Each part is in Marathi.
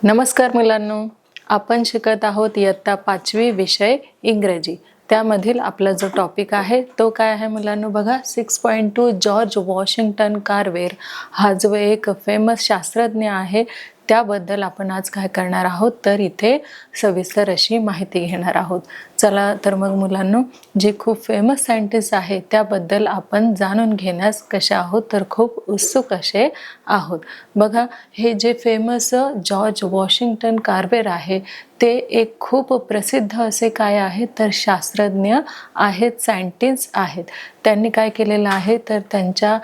नमस्कार मुलांनो, आपण शिकत आहोत इयत्ता 5वी विषय इंग्रजी. त्यामधील आपला जो टॉपिक आहे तो काय आहे मुलांनो बघा. 6.2 जॉर्ज वॉशिंग्टन कार्वेर हा जो एक फेमस शास्त्रज्ञ आहे त्याबद्दल आपण आज काय करणार आहोत तर इथे सविस्तर अशी माहिती घेणार आहोत. चला तर मग मुलांनो, जे खूप फेमस सायंटिस्ट आहे त्याबद्दल आपण जाणून घेण्यास कशा आहोत तर खूप उत्सुक असे आहोत. बघा, हे जे फेमस जॉर्ज वॉशिंग्टन कार्वेर आहे ते एक खूप प्रसिद्ध असे काय आहेत तर शास्त्रज्ञ आहेत, सायंटिस्ट आहेत. त्यांनी काय केलेलं आहे तर त्यांच्या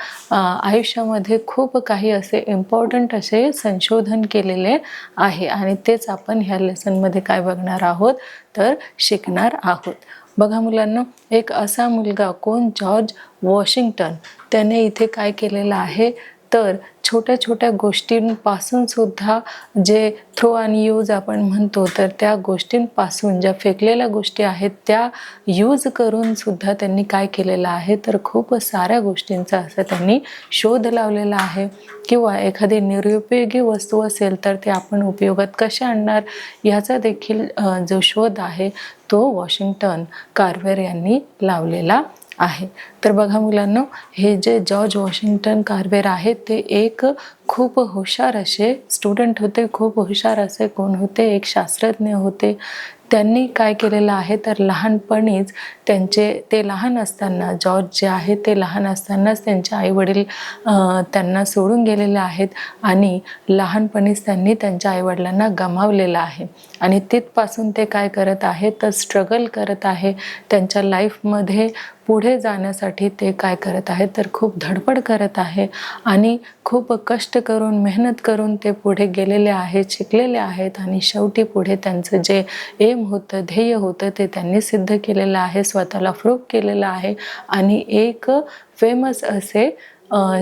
आयुष्यामध्ये खूप काही असे इम्पॉर्टंट असे संशोधन केलेले आहे आणि तेच आपण ह्या लेसनमध्ये काय बघणार आहोत तर शिकणार आहोत. बघा मुलांनो, एक असा मुलगा कोण जॉर्ज वॉशिंग्टन, त्याने इथे काय केलेलं आहे तर छोट्या छोट्या गोष्टींपासून सुद्धा जे थ्रो आणि यूज आपण म्हणतो तर त्या गोष्टींपासून ज्या फेकलेल्या गोष्टी आहेत त्या यूज करून सुद्धा त्यांनी काय केलेलं आहे तर खूप साऱ्या गोष्टींचा असं त्यांनी शोध लावलेला आहे. किंवा एखादी निरुपयोगी वस्तू असेल तर ते आपण उपयोगात कसे आणणार ह्याचा देखील जो शोध आहे तो वॉशिंग्टन कार्वेर यांनी लावलेला आहे. तर बघा मुलांनो, हे जे जॉर्ज वॉशिंग्टन कार्वेर आहे ते एक खूप हुशार असे स्टुडंट होते, खूप हुशार असे कोण होते, एक शास्त्रज्ञ होते. त्यांनी काय केलेलं आहे तर लहानपणीच ते लहान असताना, जॉर्ज जे आहे ते लहान असतानाच त्यांचे आईवडील त्यांना सोडून गेलेले आहेत आणि लहानपणीच त्यांनी त्यांच्या आईवडिलांना गमावलेलं आहे. आणि तिथपासून ते काय करत आहे तर स्ट्रगल करत आहे त्यांच्या लाईफमध्ये पुढे जाण्यासाठी. ते काय करत आहे तर खूप धडपड करत आहे आणि खूप कष्ट करून मेहनत करून ते पुढे गेलेले आहेत, शिकलेले आहेत आणि शेवटी पुढे त्यांचं जे एम होतं, ध्येय होतं ते त्यांनी सिद्ध केलेलं आहे, स्वतःला प्रूव्ह केलेलं आहे आणि एक फेमस असे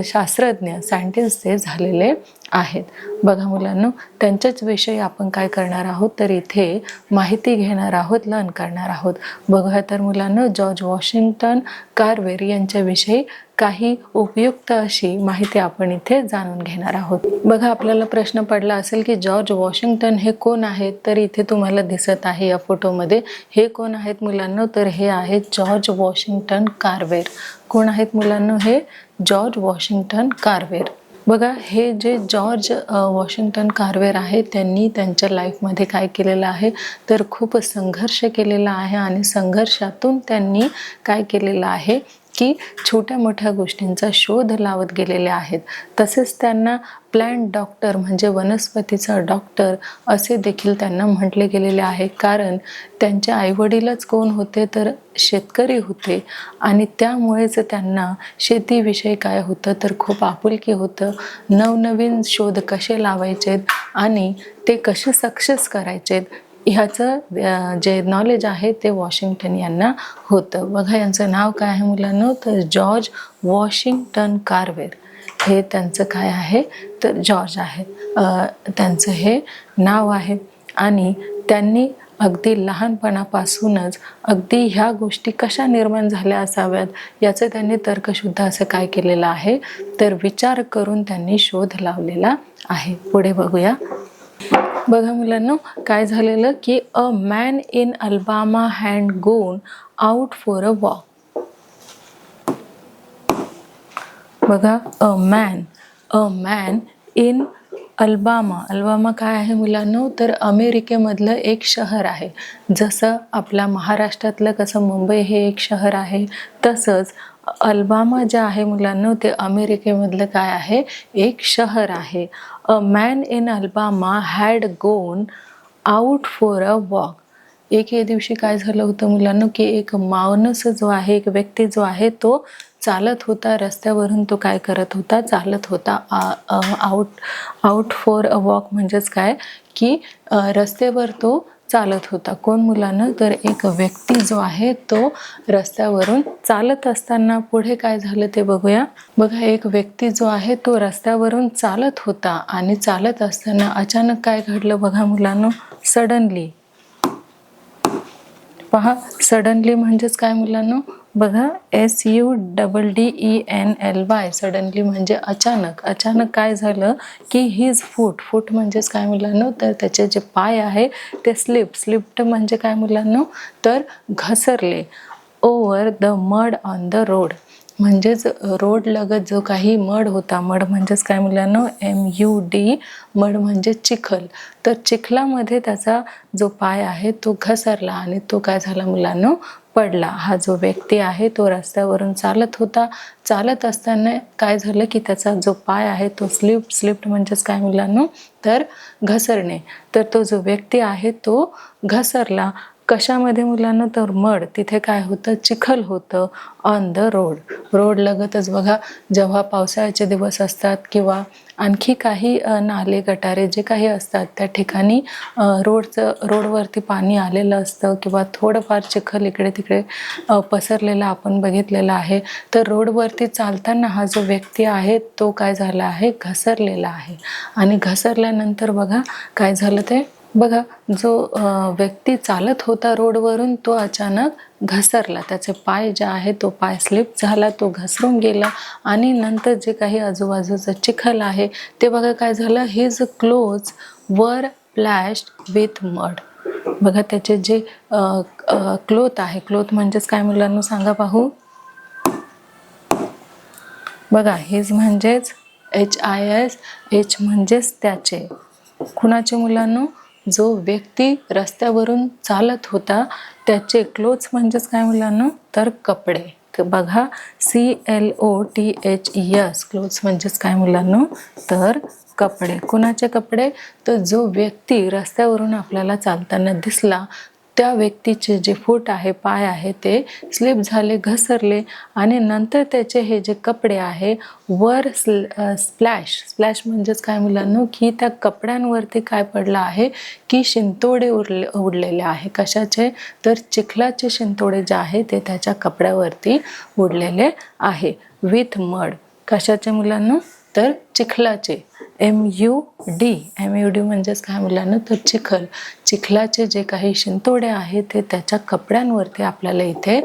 शास्त्रज्ञ, सायंटिस्ट ते झालेले आहेत. बघा मुलांनो, त्यांच्याच विषयी आपण काय करणार आहोत तर इथे माहिती घेणार आहोत, लर्न करणार आहोत. बघा तर मुलांनो, जॉर्ज वॉशिंग्टन कार्वेर यांच्याविषयी काही उपयुक्त अशी माहिती आपण इथे जाणून घेणार आहोत. बघा, आपल्याला प्रश्न पडला असेल की जॉर्ज वॉशिंग्टन हे कोण आहेत, तर इथे तुम्हाला दिसत आहे या फोटोमध्ये हे कोण आहेत मुलांनो तर हे आहेत जॉर्ज वॉशिंग्टन कार्वेर. कोण आहेत मुलांनो हे जॉर्ज वॉशिंग्टन कार्वेर. बघा, हे जे जॉर्ज वॉशिंग्टन कार्वेर आहे त्यांनी त्यांच्या लाईफमध्ये काय केलेलं आहे तर खूप संघर्ष केलेला आहे आणि संघर्षातून त्यांनी काय केलेलं आहे की छोट्या मोठ्या गोष्टींचा शोध लावत गेलेले आहेत. तसेच त्यांना प्लांट डॉक्टर म्हणजे वनस्पतीचा डॉक्टर असे देखील त्यांना म्हटले गेलेले आहे, कारण त्यांचे आईवडीलच कोण होते तर शेतकरी होते आणि त्यामुळेच त्यांना शेतीविषयी काय होतं तर खूप आपुलकी होतं. नवनवीन शोध कसे लावायचेत आणि ते कसे सक्सेस करायचेत ह्याचं जे नॉलेज आहे ते वॉशिंग्टन यांना होतं. बघा, यांचं नाव काय आहे मुलांनो तर जॉर्ज वॉशिंग्टन कार्वेर. हे त्यांचं काय आहे तर जॉर्ज आहे, त्यांचं हे नाव आहे. आणि त्यांनी अगदी लहानपणापासूनच अगदी ह्या गोष्टी कशा निर्माण झाल्या असाव्यात याचं त्यांनी तर्कशुद्ध असं काय केलेलं आहे तर विचार करून त्यांनी शोध लावलेला आहे. पुढे बघूया. बघा मुलांनो, काय झालेलं की a man in Alabama had गोन आउट फॉर अ वॉक. बघा, अ मॅन इन अल्बामा काय आहे मुलांनो तर अमेरिकेमधलं एक शहर आहे. जसं आपल्या महाराष्ट्रातलं कसं मुंबई हे एक शहर आहे तसंच अल्बामा जे आहे मुलांनो ते अमेरिकेमधलं काय आहे एक शहर आहे. A man in Alabama had गोन आउट फॉर अ वॉक. एके दिवशी काय झालं होतं मुलांनो की एक माणूस जो आहे, एक व्यक्ती जो आहे तो चालत होता रस्त्यावरून. तो काय करत होता, चालत होता. आउट फॉर अ वॉक म्हणजेच काय की रस्त्यावर तो चालत होता. कोण मुलांना तर एक व्यक्ती जो आहे तो रस्त्यावरून चालत असताना पुढे काय झालं ते बघूया. बघा, एक व्यक्ती जो आहे तो रस्त्यावरून चालत होता आणि चालत असताना अचानक काय घडलं बघा मुलांनो. पहा, सडनली म्हणजेच काय मुलांनो, बघा SUDDENLY, सडनली म्हणजे अचानक. अचानक काय झालं की हिज फूट म्हणजेच काय मुलांनो, तर त्याचे जे पाय आहे ते स्लिप्ड म्हणजे काय मुलांनो, तर घसरले. Over the mud on the road, म्हणजेच रोड लगत जो काही मड होता, मड म्हणजेच काय मुलांनो, MUD, मड म्हणजे चिखल. तर चिखलामध्ये त्याचा जो पाय आहे तो घसरला आणि तो काय झाला मुलांनो, पडला. हा जो व्यक्ती आहे तो रस्त्यावरून चालत होता. चालत असताना काय झालं की त्याचा जो पाय आहे तो स्लिप्ड म्हणजेच काय मुलांनो, तर घसरणे. तर तो जो व्यक्ती आहे तो घसरला. कशामध्ये मुलांना, तर मड, तिथे काय होतं, चिखल होतं. ऑन द रोड लगतच बघा, जेव्हा पावसाळ्याचे दिवस असतात किंवा आणखी काही नाले गटारे जे काही असतात त्या ठिकाणी रोडवरती पाणी आलेलं असतं किंवा थोडंफार चिखल इकडे तिकडे पसरलेला आपण बघितलेला आहे. तर रोडवरती चालताना हा जो व्यक्ती आहे तो काय झाला आहे, घसरलेला आहे. आणि घसरल्यानंतर बघा काय झालं, ते बघा, जो व्यक्ती चालत होता रोडवरून तो अचानक घसरला. त्याचे पाय जे आहे तो पाय स्लिप झाला, तो घसरून गेला. आणि नंतर जे काही आजूबाजूचं चिखल आहे ते बघा काय झालं, हिज क्लोथ्स वर स्प्लॅश्ड विथ मड. बघा त्याचे जे क्लोथ आहे, क्लोथ म्हणजेच काय मुलांना सांगा पाहू. बघा, हिज म्हणजेच HIS, H म्हणजेच त्याचे. कुणाचे मुलांनो, जो व्यक्ती रस्त्यावरून चालत होता त्याचे. क्लोथ्स म्हणजेच काय मुलांनो, तर कपडे. बघा CLOTHES, क्लोथ्स म्हणजेच काय मुलांनो, तर कपडे. कुणाचे कपडे, तर जो व्यक्ती रस्त्यावरून आपल्याला चालताना दिसला त्या व्यक्तीचे जे फूट आहे, पाय आहे, ते स्लिप झाले, घसरले. आणि नंतर त्याचे हे जे कपडे आहे वर स्प्लॅश म्हणजेच काय मुलांनो, की त्या कपड्यांवरती काय पडलं आहे की शिंतोडे उडलेले आहे. कशाचे, तर चिखलाचे शिंतोडे जे आहे ते त्याच्या कपड्यावरती उडलेले आहे. विथ मड, कशाचे मुलांनो, तर चिखलाचे. MUD म्हणजेच काय मुलांना, तर चिखलाचे जे काही शिंतोडे आहेत ते त्याच्या कपड्यांवरती आपल्याला इथे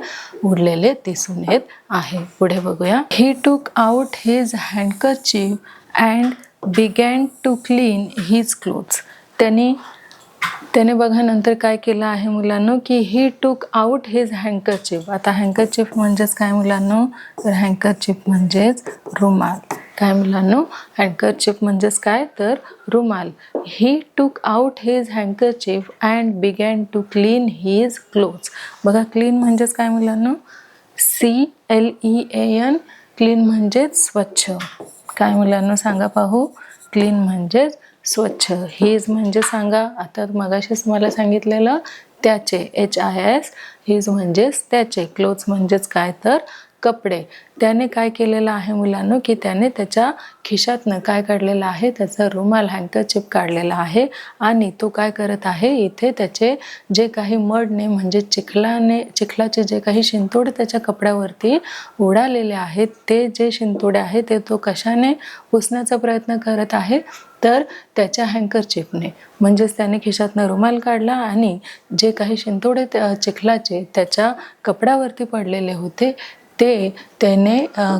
उडलेले दिसून येत आहे. पुढे बघूया. He took out his handkerchief and began to clean his clothes. त्याने बघा नंतर काय केलं आहे मुलांनो, की ही टूक आउट हिज हँडकरचीफ. आता हँडकरचीफ म्हणजेच काय मुलांनो, तर हँडकरचीफ म्हणजेच रुमाल. काय मुलांनो, हँडकरचीफ म्हणजेच काय, तर रुमाल. He took out his handkerchief and began to clean his clothes. बघा, क्लीन म्हणजेच काय मुलांनो, CLEAN, क्लीन म्हणजेच स्वच्छ. काय मुलांनो सांगा पाहू, क्लीन म्हणजेच स्वच्छ. हिज म्हणजे सांगा, आता मगाशीच मला सांगितलेलं त्याचे, HIS, हिज म्हणजेच त्याचे. क्लोथ्स म्हणजेच काय, तर कपडे. त्याने काय केलेलं आहे मुलांनो, की त्याने त्याच्या खिशातनं काय काढलेलं आहे, त्याचा रुमाल, हँडकरचीफ काढलेला आहे. आणि तो काय करत आहे, इथे त्याचे जे काही मडने म्हणजे चिखलाचे जे काही शिंतोडे त्याच्या कपड्यावरती उडालेले आहेत ते जे शिंतोडे आहेत ते तो कशाने पुसण्याचा प्रयत्न करत आहे, तर त्याच्या हँडकरचीफने. म्हणजेच त्याने खिशातनं रुमाल काढला आणि जे काही शिंतोडे चिखलाचे त्याच्या कपड्यावरती पडलेले होते ते त्याने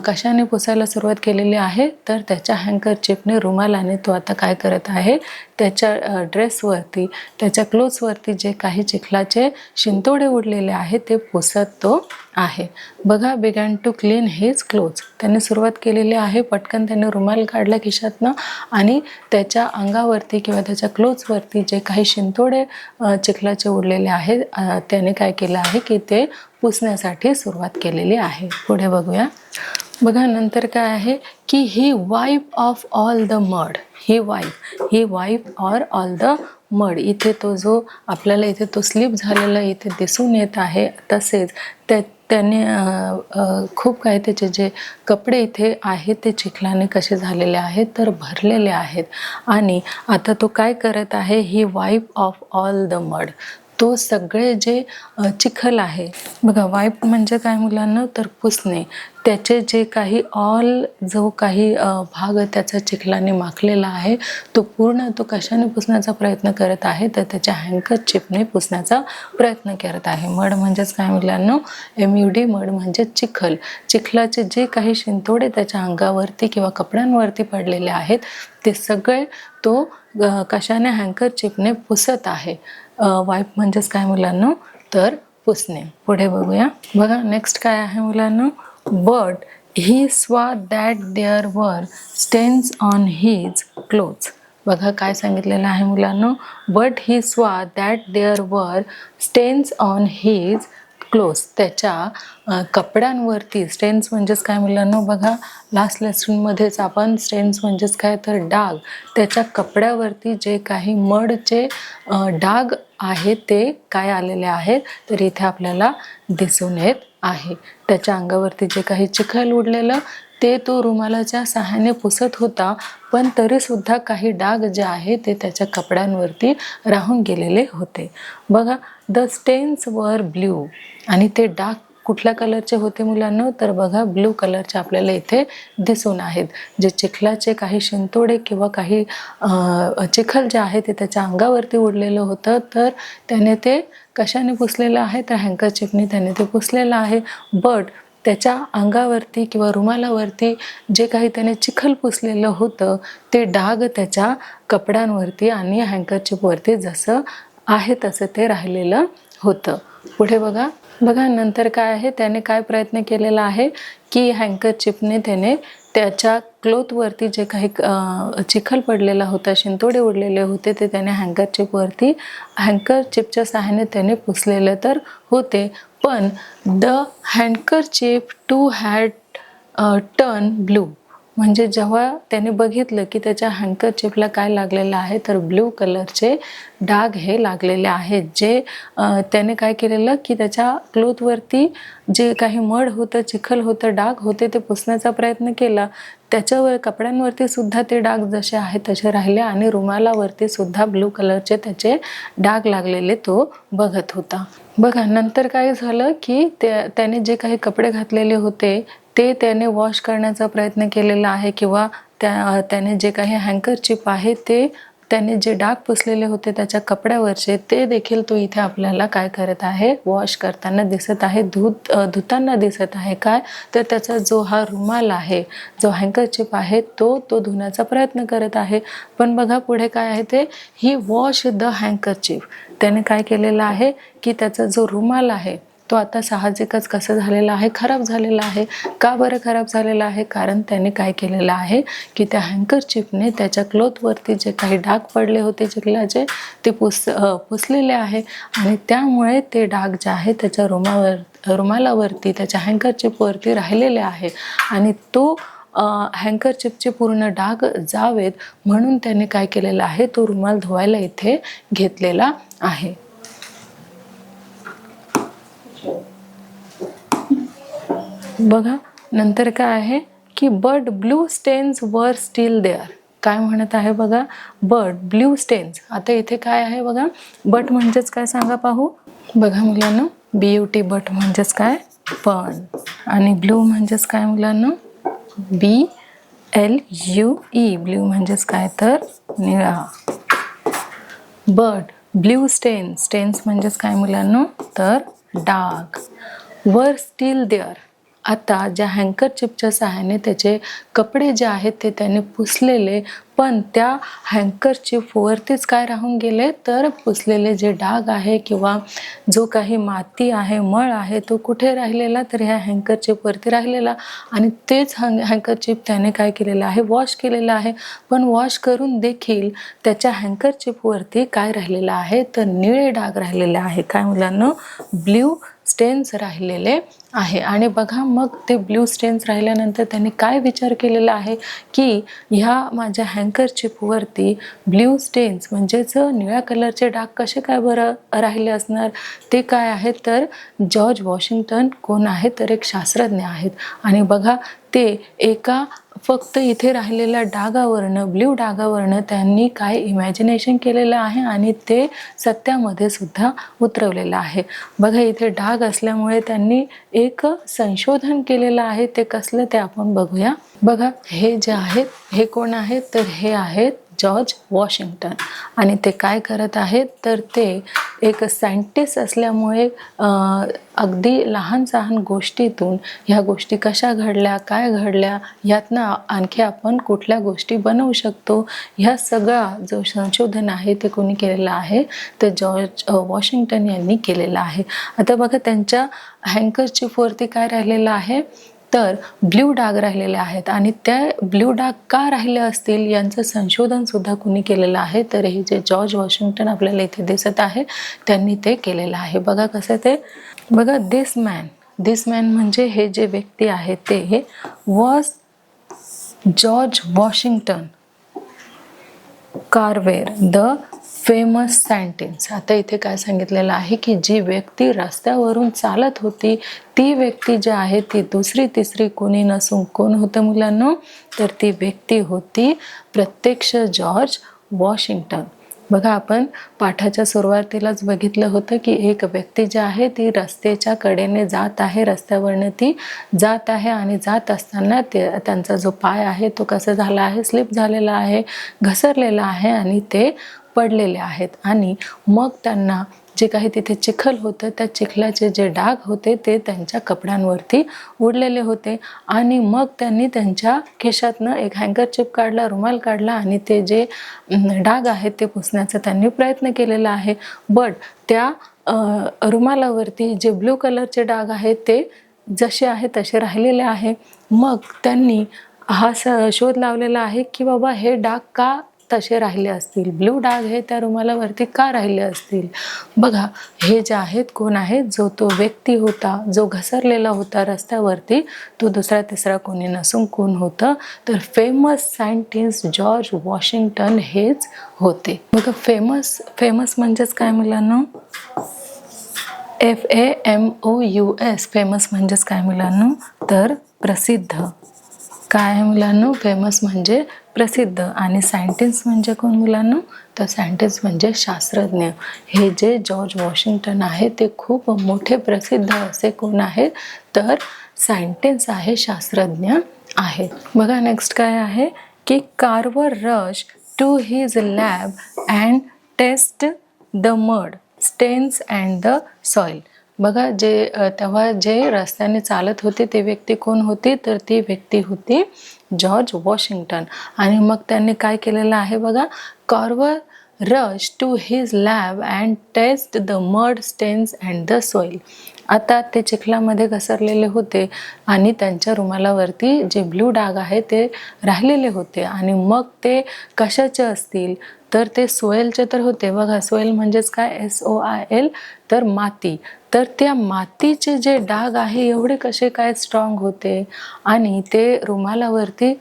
कशाने पुसायला सुरुवात केलेली आहे, तर त्याच्या हँडकरचीफने, रुमालाने तो आता काय करत आहे, त्याच्या ड्रेसवरती, त्याच्या क्लोथ्सवरती जे काही चिखलाचे शिंतोडे उडलेले आहेत ते पुसत तो आहे. बघा, began to clean his clothes. त्याने सुरुवात केलेली आहे. पटकन त्याने रुमाल काढला खिशातनं आणि त्याच्या अंगावरती किंवा त्याच्या क्लोथ्सवरती जे काही शिंतोडे चिखलाचे उडलेले आहेत त्याने काय केलं आहे की ते पुसण्यासाठी सुरुवात केलेली आहे. पुढे बघूया. बघा नंतर काय आहे की he wipe off all the mud. He wipe all the mud. इथे तो जो आपल्याला इथे तो स्लिप झालेला इथे दिसून येत आहे. तसेच त्याने खूप काही त्याचे जे कपडे इथे आहेत ते चिखलाने कसे झालेले आहेत, तर भरलेले आहेत. आणि आता तो काय करत आहे, he wipe off all the mud. तो सगळे जे चिखल आहे बघा, वाईप म्हणजे काय मुलांना, तर पुसणे, त्याचे जे काही जो काही भाग त्याचा चिखलाने माखलेला आहे तो पूर्ण तो कशाने पुसण्याचा प्रयत्न करत आहे, तर त्याच्या हँकरचिपने पुसण्याचा प्रयत्न करत आहे. मड म्हणजेच काय मुलांना, MUD, मड म्हणजे चिखल. चिखलाचे जे काही शिंतोडे त्याच्या अंगावरती किंवा कपड्यांवरती पडलेले आहेत ते सगळे तो कशाने, हँकरचिपने पुसत आहे. वाईप म्हणजेच काय मुलांना, तर पुसणे. पुढे बघूया. बघा नेक्स्ट काय आहे मुलांना, but he saw that there were stains on his clothes. बघा काय सांगितलेलं आहे मुलांना, but he saw that there were stains on his clothes. त्याच्या कपड्यांवरती, स्टेन्स म्हणजेच काय मुलांना, बघा लास्ट लेसनमध्येच आपण स्टेन्स म्हणजेच काय, तर डाग, त्याच्या कपड्यावरती जे काही मडचे डाग आहेत ते काय आलेले आहेत, तर इथे आपल्याला दिसून येत आहे. त्याच्या अंगावरती जे काही चिखल उडलेलं ते तो रुमालाच्या सहाय्याने पुसत होता, पण तरीसुद्धा काही डाग जे आहे ते त्याच्या कपड्यांवरती राहून गेलेले होते. बघा, द स्टेन्स वर ब्ल्यू, आणि ते डाग कुठल्या कलरचे होते मुलांना, तर बघा ब्लू कलरचे आपल्याला इथे दिसून आहेत. जे चिखलाचे काही शिंतोडे किंवा काही चिखल जे आहे ते त्याच्या अंगावरती उडलेलं होतं, तर त्याने ते कशाने पुसलेलं आहे, तर हँकरचिपने त्याने ते पुसलेलं आहे. बट त्याच्या अंगावरती किंवा रुमालावरती जे काही त्याने चिखल पुसलेलं होतं ते डाग त्याच्या कपड्यांवरती आणि हँकरचिपवरती जसं आहे तसं ते राहिलेलं होतं. पुढे बघा. बघा नंतर काय आहे, त्याने काय प्रयत्न केलेला आहे की हँकरचिपने त्याने त्याच्या क्लोथवरती जे काही चिखल पडलेला होता, शिंतोडे उडलेले होते, ते त्याने हँकरचिपच्या सहाय्याने त्याने पुसलेलं तर होते, पण the handkerchief too had turn blue. म्हणजे जेव्हा त्याने बघितलं की त्याच्या हँकरचिपला काय लागलेलं आहे, तर ब्लू कलरचे डाग हे लागलेले आहेत. जे त्याने काय केलेलं की त्याच्या क्लोथवरती जे काही मड होतं, चिखल होतं, डाग होते ते पुसण्याचा प्रयत्न केला. त्याच्यावर कपड्यांवरती सुद्धा ते डाग जसे आहेत तसे राहिले आणि रुमालावरती सुद्धा ब्लू कलरचे त्याचे डाग लागलेले तो बघत होता. बघा नंतर काय झालं की त्याने जे काही कपडे घातलेले होते ते त्याने वॉश करण्याचा प्रयत्न केलेला आहे, किंवा त्याने जे काही हँकरचिप आहे ते त्याने जे डाग पुसलेले होते त्याच्या कपड्यावरचे ते देखील तो इथे आपल्याला काय करत आहे, वॉश करताना दिसत आहे, धुताना दिसत आहे. काय तर त्याचा जो हा रुमाल आहे, जो हँकरचिप आहे तो धुण्याचा प्रयत्न करत आहे. पण बघा पुढे काय आहे ते, ही वॉश द हँकरचिप. त्याने काय केलेलं आहे की त्याचा जो रुमाल आहे तो आता साहजिकच कसं झालेला आहे, खराब झालेला आहे. का बरं खराब झालेला आहे, कारण त्याने काय केलेलं आहे की त्या हँकरचिपने त्याच्या क्लोथवरती जे काही डाग पडले होते चिखलाचे ते पुसलेले आहे, आणि त्यामुळे ते डाग जे आहे त्याच्या रुमालावरती, त्याच्या हँकरचिपवरती राहिलेले आहे, आणि तो हँकरचिपचे पूर्ण डाग जावेत म्हणून त्याने काय केलेलं आहे, तो रुमाल धुवायला इथे घेतलेला आहे. बघा नंतर काय आहे की बट ब्लू स्टेन्स वर स्टील देअर. काय म्हणत आहे बघा, बट ब्लू स्टेन्स. आता इथे काय आहे बघा, बट म्हणजेच काय सांगा पाहू. बघा मुलांना, BUT बट म्हणजेच काय, पण, आणि ब्लू म्हणजेच काय मुलांना, BLUE, ब्ल्यू म्हणजेच काय, तर निळा. बट ब्लू स्टेन्स, स्टेन्स म्हणजेच काय मुलांना, तर डाग. वर स्टील देअर. आता ज्या हँकरचिपच्या सहाय्याने त्याचे कपडे जे आहेत ते त्याने पुसलेले, पण त्या हँकरचिपवरतीच काय राहून गेले, तर पुसलेले जे डाग आहे किंवा जो काही माती आहे, मळ आहे, तो कुठे राहिलेला, तर ह्या हँकरचिपवरती राहिलेला. आणि तेच हँकरचिप त्याने काय केलेलं आहे, वॉश केलेलं आहे. पण वॉश करून देखील त्याच्या हँकरचिपवरती काय राहिलेलं आहे, तर निळे डाग राहिलेले आहे. काय मुलांना, ब्ल्यू स्टेन्स राहिलेले आहे. आणि बघा मग ते ब्ल्यू स्टेन्स राहिल्यानंतर त्यांनी काय विचार केलेला आहे की ह्या माझ्या हँकरचिपवरती ब्ल्यू स्टेन्स म्हणजेच निळ्या कलरचे डाग कसे काय बरं राहिले असणार. ते काय आहेत तर जॉर्ज वॉशिंग्टन कोण आहेत तर एक शास्त्रज्ञ आहेत. आणि बघा ते एका फक्त इथे राहिलेल्या डागावरनं ब्ल्यू डागावरनं त्यांनी काय इमॅजिनेशन केलेलं आहे आणि ते सत्यामध्ये सुद्धा उतरवलेलं आहे. बघा इथे डाग असल्यामुळे त्यांनी एक संशोधन केलेलं आहे. ते कसलं ते आपण बघूया. बघा हे जे आहेत हे कोण आहेत तर हे आहेत जॉर्ज वॉशिंग्टन. आणि ते काय करत आहेत तर ते एक सायंटिस्ट असल्यामुळे अगदी लहान सहान गोष्टीतून ह्या गोष्टी कशा घडल्या काय घडल्या यातनं आणखी आपण कुठल्या गोष्टी बनवू शकतो ह्या सगळा जो संशोधन आहे ते कोणी केलेलं आहे तर जॉर्ज वॉशिंग्टन यांनी केलेलं आहे. आता बघा त्यांच्या हँकरचिपवरती काय राहिलेलं आहे तर ब्ल्यू डाग राहिलेले आहेत. आणि त्या ब्ल्यू डाग का राहिले असतील यांचं संशोधन सुद्धा कुणी केलेलं आहे तर हे जे जॉर्ज वॉशिंग्टन आपल्याला इथे दिसत आहे त्यांनी ते केलेलं आहे. बघा कसं ते बघा दिस मॅन म्हणजे हे जे व्यक्ती आहे ते was George Washington Carver the famous scientist. आता इथे काय सांगितलेलं आहे की जी व्यक्ती रस्त्यावरून चालत होती ती व्यक्ती जी आहे ती दुसरी तिसरी कोणी नसून कोण होतं मुलांनो तर ती व्यक्ती होती प्रत्यक्ष जॉर्ज वॉशिंग्टन. बघा आपण पाठाच्या सुरुवातीलाच बघितलं होतं की एक व्यक्ती जी आहे ती रस्त्याच्या कडेने जात आहे. रस्त्यावरनं ती जात आहे आणि जात असताना त्यांचा जो पाय आहे तो कसा झाला आहे स्लिप झालेला आहे घसरलेला आहे आणि ते पडलेले आहेत. आणि मग त्यांना जे काही तिथे चिखल होतं त्या चिखलाचे जे डाग होते ते त्यांच्या कपड्यांवरती उडलेले होते. आणि मग त्यांनी त्यांच्या खिशातनं एक हँकरचिप काढला रुमाल काढला आणि ते जे डाग आहेत ते पुसण्याचा त्यांनी प्रयत्न केलेला आहे. बट त्या रुमालावरती जे ब्लू कलरचे डाग आहेत ते जसे आहे तसे राहिलेले आहे. मग त्यांनी हा शोध लावलेला आहे की बाबा हे डाग का तसे राहिले असतील ब्लू डाग हे त्या रुमालावरती का राहिले असतील. बघा हे जे आहेत कोण आहेत जो तो व्यक्ती होता जो घसरलेला होता रस्त्यावरती तो दुसरा तिसरा कोणी नसून कोण होतं तर फेमस सायंटिस्ट जॉर्ज वॉशिंग्टन हेच होते. बघा फेमस म्हणजेच काय मुलांनो FAMOUS फेमस म्हणजेच काय मुलांनो तर प्रसिद्ध. काय आहे मुलांनो फेमस म्हणजे प्रसिद्ध. आणि सायंटिस्ट म्हणजे कोण मुलांनो तर सायंटिस्ट म्हणजे शास्त्रज्ञ. हे जे जॉर्ज वॉशिंग्टन आहे ते खूप मोठे प्रसिद्ध असे कोण आहेत तर सायंटिस्ट आहे शास्त्रज्ञ आहेत. बघा नेक्स्ट काय आहे की Carver rush to his lab and test the mud stains and the soil. बघा तेव्हा जे रस्त्याने चालत होते ते व्यक्ती कोण होती तर ती व्यक्ती होती जॉर्ज वॉशिंग्टन. आणि मग त्यांनी काय केलेलं आहे बघा Carver rush to his lab and test the mud stains and the soil. आता ते चिखलामध्ये घसरलेले होते आणि त्यांच्या रुमालावरती जे ब्लू डाग आहे ते राहिलेले होते. आणि मग ते कशाचे असतील तर ते सोयलचे तर होते. बघा सोयल म्हणजेच काय SOIL तर माती. तर त्या मातीचे जे डाग आहे एवढे कसे काय स्ट्रॉंग होते आणि ते रुमालावरती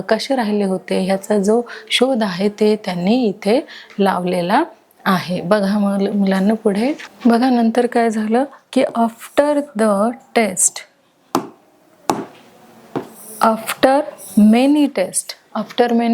कसे राहिले होते ह्याचा जो शोध आहे ते त्यांनी इथे लावलेला आहे. बघा मुलांना पुढे बघा नंतर काय झालं की आफ्टर मेनी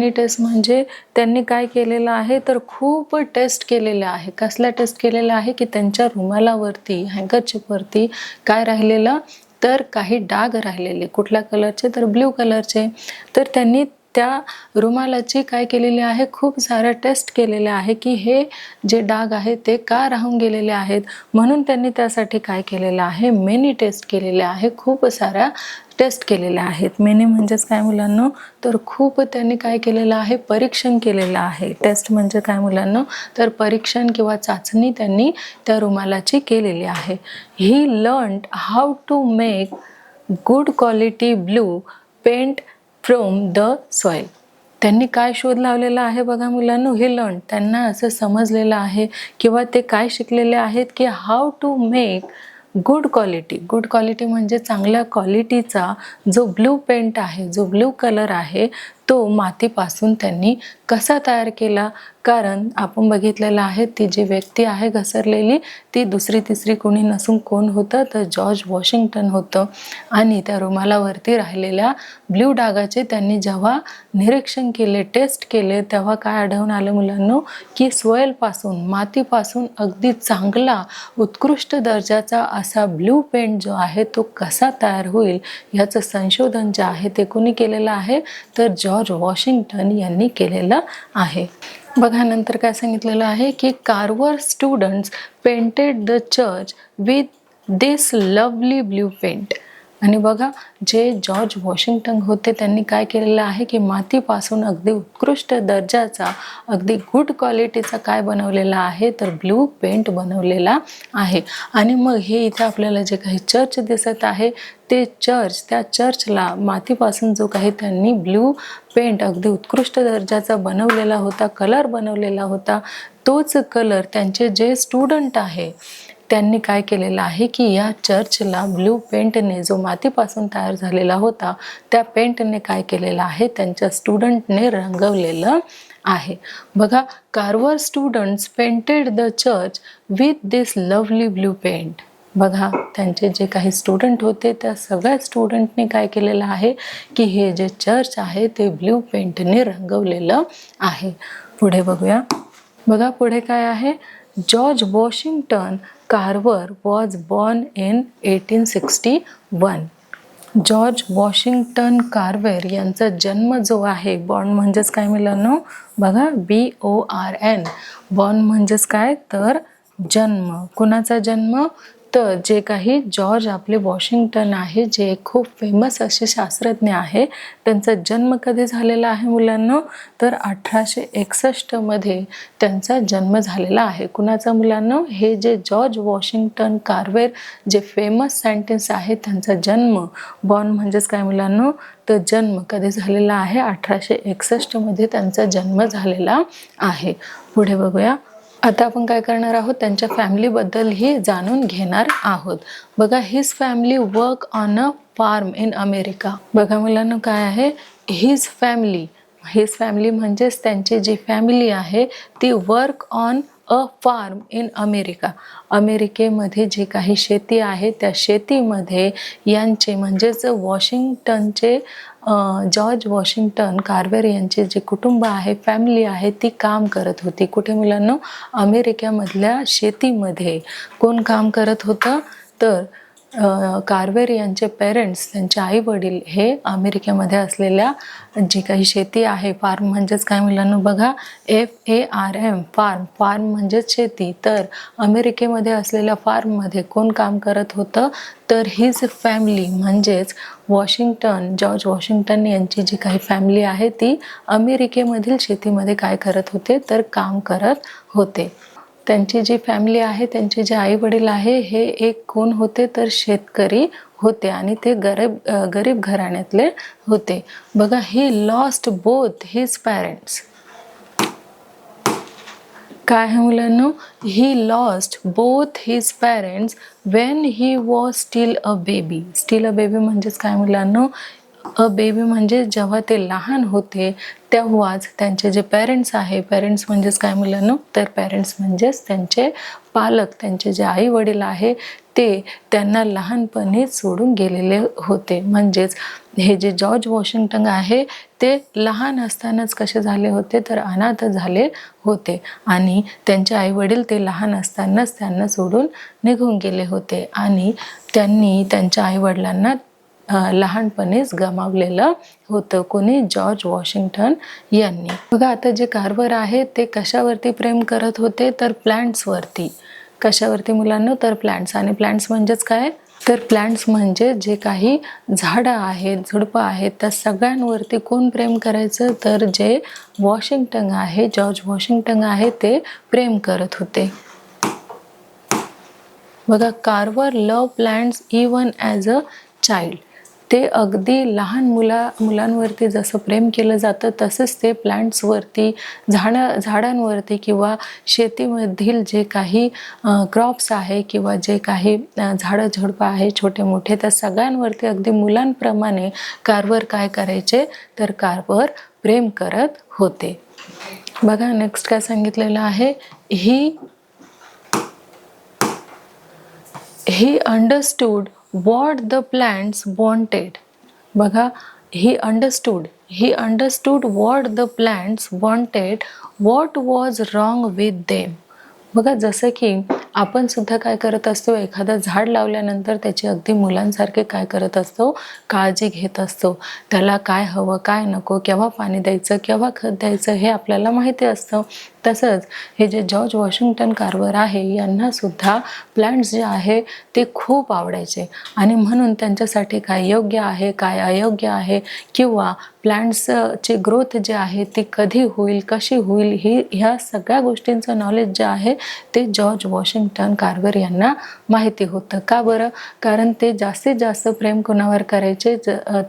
टेस्ट म्हणजे त्यांनी काय केलेलं आहे तर खूप टेस्ट केलेल्या आहे. कसल्या टेस्ट केलेल्या आहे की त्यांच्या रुमालावरती हँकरचिपवरती काय राहिलेलं तर काही डाग राहिलेले. कुठल्या कलरचे तर ब्ल्यू कलरचे. तर त्यांनी त्या रुमालाची काय केलेली आहे खूप साऱ्या टेस्ट केलेल्या आहे की हे जे डाग आहेत ते का राहून गेलेले आहेत. म्हणून त्यांनी त्यासाठी काय केलेलं आहे मेनी टेस्ट केलेल्या आहे. खूप साऱ्या टेस्ट केलेल्या आहेत. मेनी म्हणजेच काय मुलांनो तर खूप त्यांनी काय केलेलं आहे परीक्षण केलेलं आहे. टेस्ट म्हणजे काय मुलांनो तर परीक्षण किंवा चाचणी त्यांनी त्या रुमालाची केलेली आहे. He learned how to make good quality blue paint from the soil. त्यांनी काय शोध लावलेला आहे बघा मुलांनो हे लर्न त्यांना असं समजलेलं आहे किंवा ते काय शिकलेले आहेत की how to make good quality म्हणजे चांगल्या क्वालिटीचा जो ब्लू पेंट आहे, जो ब्लू कलर आहे, तो मातीपासून त्यांनी कसा तयार केला. कारण आपण बघितलेलं आहे ती जी व्यक्ती आहे घसरलेली ती दुसरी तिसरी कोणी नसून कोण होतं तर जॉर्ज वॉशिंग्टन होतं. आणि त्या रुमालावरती राहिलेल्या ब्ल्यू डागाचे त्यांनी जेव्हा निरीक्षण केले, टेस्ट केले, तेव्हा काय आढळून आलं मुलांनो की सॉइलपासून, मातीपासून अगदी चांगला उत्कृष्ट दर्जाचा असा ब्लू पेंट जो आहे तो कसा तयार होईल याचं संशोधन जे आहे ते कोणी केलेलं आहे तर जॉर्ज वॉशिंग्टन यांनी केलेलं आहे. बघा नंतर काय सांगितलेलं आहे की Carver students painted the church with this lovely blue paint. आणि बघा जे जॉर्ज वॉशिंग्टन होते त्यांनी काय केलेलं आहे की मातीपासून अगदी उत्कृष्ट दर्जाचा, अगदी गुड क्वालिटीचा काय बनवलेला आहे तर ब्लू पेंट बनवलेला आहे. आणि मग हे इथे आपल्याला जे काही चर्च दिसत आहे ते चर्च, त्या चर्चला मातीपासून जो काही त्यांनी ब्लू पेंट अगदी उत्कृष्ट दर्जाचा बनवलेला होता, कलर बनवलेला होता, तोच कलर त्यांचे जे स्टुडंट आहे त्यांनी काय केलेलं आहे की या चर्चला ब्लू पेंटने, जो मातीपासून तयार झालेला होता त्या पेंटने काय केलेलं आहे त्यांच्या स्टुडंटने रंगवलेलं आहे. बघा Carver students painted the church with this lovely blue paint. बघा त्यांचे जे काही स्टुडंट होते त्या सगळ्या स्टुडंटने काय केलेलं आहे की हे जे चर्च आहे ते ब्लू पेंटने रंगवलेलं आहे. पुढे बघूया. बघा पुढे काय आहे. George Washington Carver was born in 1861. George Washington Carver यांचा जन्म जो आहे, बॉर्न म्हणजेच काय मुलांनो बघा BORN, बॉर्न म्हणजेच काय तर जन्म. कुणाचा जन्म तर जे काही जॉर्ज आपले वॉशिंग्टन आहे जे खूप फेमस असे शास्त्रज्ञ आहे त्यांचा जन्म कधी झालेला आहे मुलांनो तर 1861 मध्ये त्यांचा जन्म झालेला आहे. कुणाचा मुलांनो हे जे जॉर्ज वॉशिंग्टन कार्वेर जे फेमस सायंटिस्ट आहे त्यांचा जन्म, बॉर्न म्हणजेच काय मुलांनो तर जन्म कधी झालेला आहे 1861 मध्ये त्यांचा जन्म झालेला आहे. पुढे बघूया. आता आपण काय करणार आहोत त्यांच्या फॅमिलीबद्दलही जाणून घेणार आहोत. बघा his family work on a farm in America. बघा मुलांना काय आहे हिज फॅमिली म्हणजेच त्यांची जी फॅमिली आहे ती work on a farm in America. अमेरिकेमध्ये जे काही शेती आहे त्या शेतीमध्ये यांचे म्हणजेच वॉशिंग्टनचे जॉर्ज वॉशिंग्टन कार्वेर यांचे जे कुटुंब आहे, फॅमिली आहे ती काम करत होती. कुठे मुलांनो अमेरिकेमधल्या शेतीमध्ये. कोण काम करत होतं तर कार्वेर यांचे पेरेंट्स, त्यांचे आई वडील हे अमेरिकेमध्ये असलेल्या जी काही शेती आहे, फार्म म्हणजेच काय मुलांनो बघा FARM, फार्म म्हणजेच शेती. तर अमेरिकेमध्ये असलेल्या फार्ममध्ये कोण काम करत होतं तर हिज फॅमिली म्हणजेच जॉर्ज वॉशिंग्टन यांची जी काही फॅमिली आहे ती अमेरिकेमधील शेतीमध्ये काय करत होते तर काम करत होते. त्यांची जी फॅमिली आहे, त्यांचे जे आई वडील आहे हे एक कोण होते तर शेतकरी होते आणि ते गरीब घराण्यातले होते. बघा he lost both his parents. काय आहे मुलांनो he lost both his parents when he was steel a baby म्हणजेच काय मुलांनो अ बेबी म्हणजे जेव्हा ते लहान होते तेव्हाच त्यांचे जे पेरेंट्स आहे, पेरेंट्स म्हणजेच काय मुलांनो तर पेरेंट्स म्हणजेच त्यांचे पालक, त्यांचे जे आई वडील आहे ते त्यांना लहानपणी सोडून गेलेले होते. म्हणजेच हे जे जॉर्ज वॉशिंग्टन आहे ते लहान असतानाच कसे झाले होते तर अनाथ झाले होते आणि त्यांचे आई वडील ते लहान असतानाच त्यांना सोडून निघून गेले होते आणि त्यांनी त्यांच्या आई वडिलांना लहानपणीच गमावलेलं होतं. कोणी जॉर्ज वॉशिंग्टन यांनी. बघा आता जे कार्वर आहे ते कशावरती प्रेम करत होते तर प्लांट्सवरती. कशावरती मुलांना तर प्लांट्स. आणि प्लांट्स म्हणजेच काय तर प्लांट्स म्हणजे जे काही झाडं आहेत, झुडपं आहेत त्या सगळ्यांवरती कोण प्रेम करायचं तर जे वॉशिंग्टन आहे, जॉर्ज वॉशिंग्टन आहे ते प्रेम करत होते. बघा Carver love plants even as a child. ते अगदी लहान मुलांवरती जसं प्रेम केलं जातं तसंच ते प्लांट्सवरती, झाडांवरती किंवा शेतीमधील जे काही क्रॉप्स आहे किंवा जे काही झाडं झुडपं आहे छोटे मोठे, त्या सगळ्यांवरती अगदी मुलांप्रमाणे कार्व्हर काय करायचे तर कार्व्हर प्रेम करत होते. बघा नेक्स्ट काय सांगितलेलं आहे, he understood what the plants wanted. बघा, he understood what the plants wanted, what was wrong with them. बघा, जसं की आपण सुद्धा काय करत असतो, एखादं झाड लावल्यानंतर त्याची अगदी मुलांसारखे काय करत असतो, काळजी घेत असतो. त्याला काय हवं काय नको, केव्हा पाणी द्यायचं केव्हा खत द्यायचं हे आपल्याला माहिती असतं. तसंच हे जे जॉर्ज वॉशिंग्टन कार्व्हर आहे यांना सुद्धा प्लांट्स जे आहे ते खूप आवडायचे आणि म्हणून त्यांच्यासाठी काय योग्य आहे काय अयोग्य आहे किंवा प्लांट्सची ग्रोथ जी आहे ती कधी होईल कशी होईल ह्या सगळ्या गोष्टींचं नॉलेज जे आहे ते जॉर्ज वॉशिंग्टन कार्व्हर यांना माहिती होतं. का बरं? कारण ते जास्तीत जास्त प्रेम कोणावर करायचे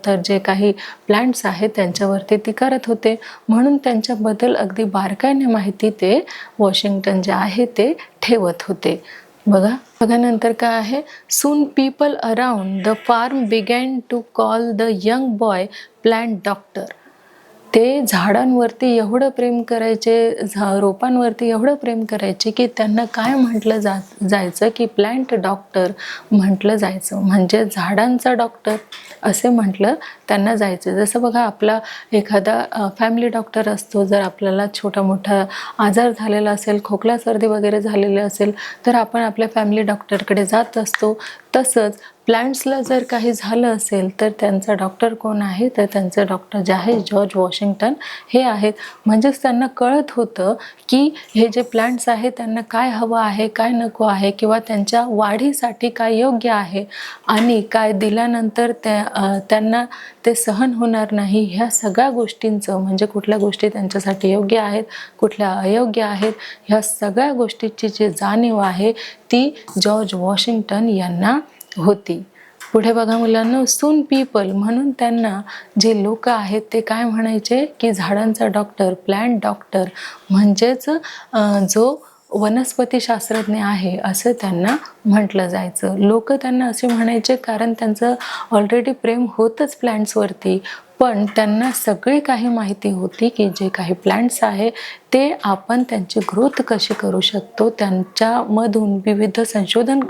तर जे काही प्लांट्स आहेत त्यांच्यावरती ती करत होते, म्हणून त्यांच्याबद्दल अगदी बारकाईने माहिती ते वॉशिंग्टन जे आहे ते ठेवत होते. बघा नंतर काय आहे, soon people around the farm began to call the young boy plant doctor. ते झाडांवरती एवढं प्रेम करायचे, रोपांवरती एवढं प्रेम करायचे की त्यांना काय म्हटलं जायचं की प्लांट डॉक्टर म्हटलं जायचं, म्हणजे झाडांचा डॉक्टर असे म्हटलं त्यांना जायचं. जसं बघा आपला एखादा फॅमिली डॉक्टर असतो, जर आपल्याला छोटा मोठा आजार झालेला असेल, खोकला सर्दी वगैरे झालेले असेल तर आपण आपल्या फॅमिली डॉक्टरकडे जात असतो. तसंच प्लांट्सला जर काही झालं असेल तर त्यांचा डॉक्टर कोण आहे तर त्यांचं डॉक्टर जे आहे जॉर्ज वॉशिंग्टन हे आहेत. म्हणजेच त्यांना कळत होतं की हे जे प्लांट्स आहेत त्यांना काय हवं आहे काय नको आहे किंवा त्यांच्या वाढीसाठी काय योग्य आहे आणि काय दिल्यानंतर त्यांना ते सहन होणार नाही, ह्या सगळ्या गोष्टींचं म्हणजे कुठल्या गोष्टी त्यांच्यासाठी योग्य आहेत कुठल्या अयोग्य आहेत ह्या सगळ्या गोष्टीची जी जाणीव आहे ती जॉर्ज वॉशिंग्टन यांना होती. पुढे बघा मुलांना, सून पीपल म्हणून त्यांना जे लोक आहेत ते काय म्हणायचे की झाडांचा डॉक्टर प्लांट डॉक्टर म्हणजेच जो वनस्पती शास्त्रज्ञ आहे असं त्यांना म्हटलं जायचं. लोक त्यांना असे म्हणायचे कारण त्यांचं ऑलरेडी प्रेम होतंच प्लांट्सवरती, पण त्यांना सगळी काही माहिती होती की जे काही प्लांट्स आहे ते आपण त्यांची ग्रोथ कशी करू शकतो, त्यांच्यामधून विविध संशोधन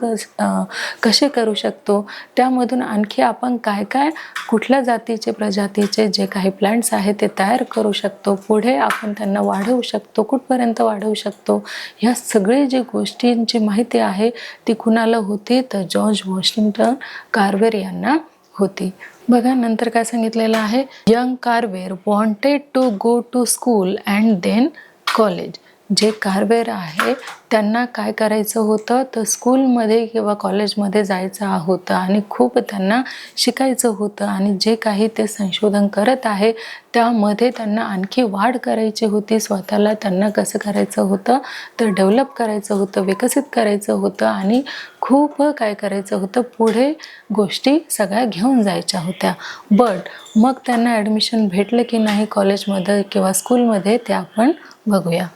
कसे करू शकतो, त्यामधून आणखी आपण काय काय कुठल्या जातीचे प्रजातीचे जे काही प्लांट्स आहेत ते तयार करू शकतो, पुढे आपण त्यांना वाढवू शकतो, कुठपर्यंत वाढवू शकतो, ह्या सगळी जी गोष्टींची माहिती आहे ती कुणाला होती तर जॉर्ज वॉशिंग्टन कार्व्हर यांना होती. बघा नंतर काय सांगितलेलं आहे, young Carver wanted to go to school and then college. जे कार्व्हर आहे त्यांना काय करायचं होतं तर स्कूलमध्ये किंवा कॉलेजमध्ये जायचं होतं आणि खूप त्यांना शिकायचं होतं आणि जे काही ते संशोधन करत आहे त्यामध्ये त्यांना आणखी वाढ करायची होती. स्वतःला त्यांना कसं करायचं होतं तर डेव्हलप करायचं होतं, विकसित करायचं होतं आणि खूप काय करायचं होतं, पुढे गोष्टी सगळ्या घेऊन जायच्या होत्या. बट मग त्यांना ॲडमिशन भेटलं की नाही कॉलेजमध्ये किंवा स्कूलमध्ये ते आपण बघूया.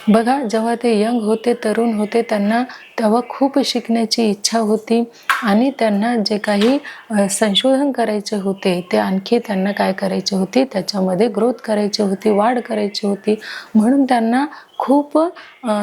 बघा जेव्हा ते यंग होते तरुण होते त्यांना तेव्हा खूप शिकण्याची इच्छा होती आणि त्यांना जे काही संशोधन करायचे होते ते आणखी त्यांना काय करायचे होते त्याच्यामध्ये ग्रोथ करायची होती, वाढ करायची होती, म्हणून त्यांना खूप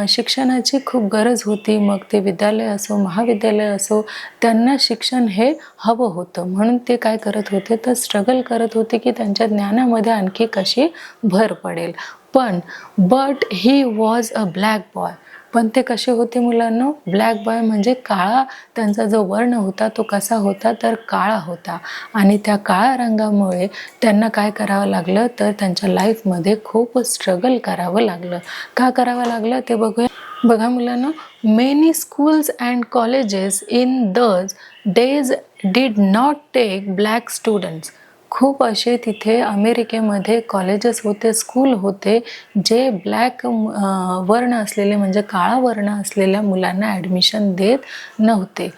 शिक्षणाची खूप गरज होती. मग ते विद्यालय असो महाविद्यालय असो त्यांना शिक्षण हे हवं होतं, म्हणून ते काय करत होते तर स्ट्रगल करत होते की त्यांच्या ज्ञानामध्ये आणखी कशी भर पडेल. But he was a black boy. पण ते कसे होते मुलांनो, ब्लॅक बॉय म्हणजे काळा, त्यांचा जो वर्ण होता तो कसा होता तर काळा होता आणि त्या काळ्या रंगामुळे त्यांना काय करावं लागलं तर त्यांच्या लाईफमध्ये खूप स्ट्रगल करावं लागलं. का करावं लागलं ते बघूया. बघा मुलांनो, many schools and colleges in those days did not take black students. खूप असे तिथे अमेरिकेमध्ये कॉलेजेस होते, स्कूल होते जे ब्लॅक वर्ण असलेले म्हणजे काळा वर्ण असलेल्या मुलांना ॲडमिशन देत नव्हते.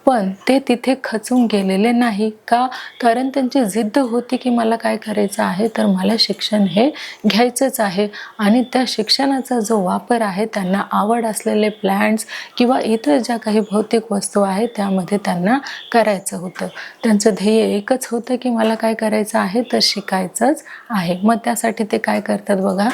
पण ते तिथे खचून गेलेले नाही का? कारण त्यांची जिद्द होती की मला काय करायचं आहे, तर मला शिक्षण हे घ्यायचंच आहे आणि त्या शिक्षणाचा जो वापर आहे त्यांना आवड असलेले प्लॅन्ट्स किंवा इतर ज्या काही भौतिक वस्तू आहेत त्यामध्ये त्यांना करायचं होतं. त्यांचं ध्येय एकच होतं की मला काय करायचं आहे, तर शिकायचंच आहे. मग त्यासाठी ते काय करतात बघा.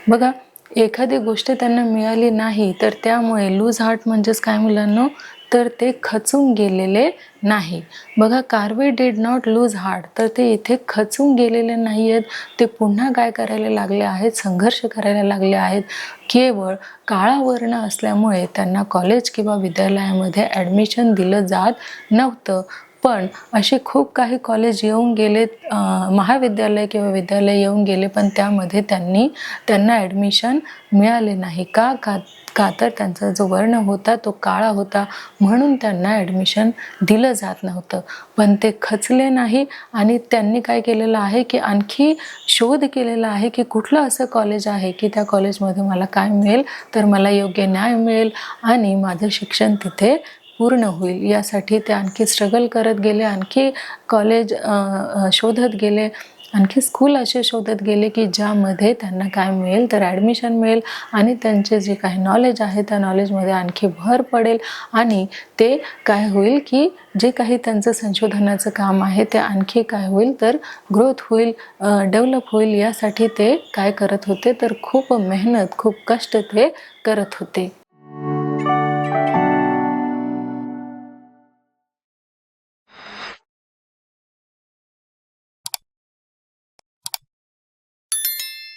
बघा, एखादी गोष्ट त्यांना मिळाली नाही तर त्यामुळे लूज हार्ट म्हणजेच काय मुलांनो, तर ते खचून गेलेले नाही. बघा, Karve did not lose heart, तर ते इथे खचून गेलेले नाही आहेत. ते पुन्हा काय करायला लागले आहेत, संघर्ष करायला लागले आहेत. केवळ काळा वर्ण असल्यामुळे त्यांना कॉलेज किंवा विद्यालयामध्ये ॲडमिशन दिलं जात नव्हतं. पण असे खूप काही कॉलेज येऊन गेलेत, महाविद्यालय किंवा विद्यालय येऊन गेले, पण त्यामध्ये त्यांना ॲडमिशन मिळाले नाही. का तर त्यांचा जो वर्ण होता तो काळा होता, म्हणून त्यांना ॲडमिशन दिलं जात नव्हतं. पण ते खचले नाही आणि त्यांनी काय केलेलं आहे की आणखी शोध केलेला आहे की कुठलं असं कॉलेज आहे की त्या कॉलेजमध्ये मला काय मिळेल, तर मला योग्य न्याय मिळेल आणि माझं शिक्षण तिथे पूर्ण होईल. यासाठी ते आणखी स्ट्रगल करत गेले, आणखी कॉलेज शोधत गेले, आणखी स्कूल असे शोधत गेले की ज्यामध्ये त्यांना काय मिळेल, तर ॲडमिशन मिळेल आणि त्यांचे जे काही नॉलेज आहे त्या नॉलेजमध्ये आणखी भर पडेल आणि ते काय होईल की जे काही त्यांचं संशोधनाचं काम आहे ते आणखी काय होईल, तर ग्रोथ होईल, डेव्हलप होईल. यासाठी ते काय करत होते, तर खूप मेहनत, खूप कष्ट ते करत होते.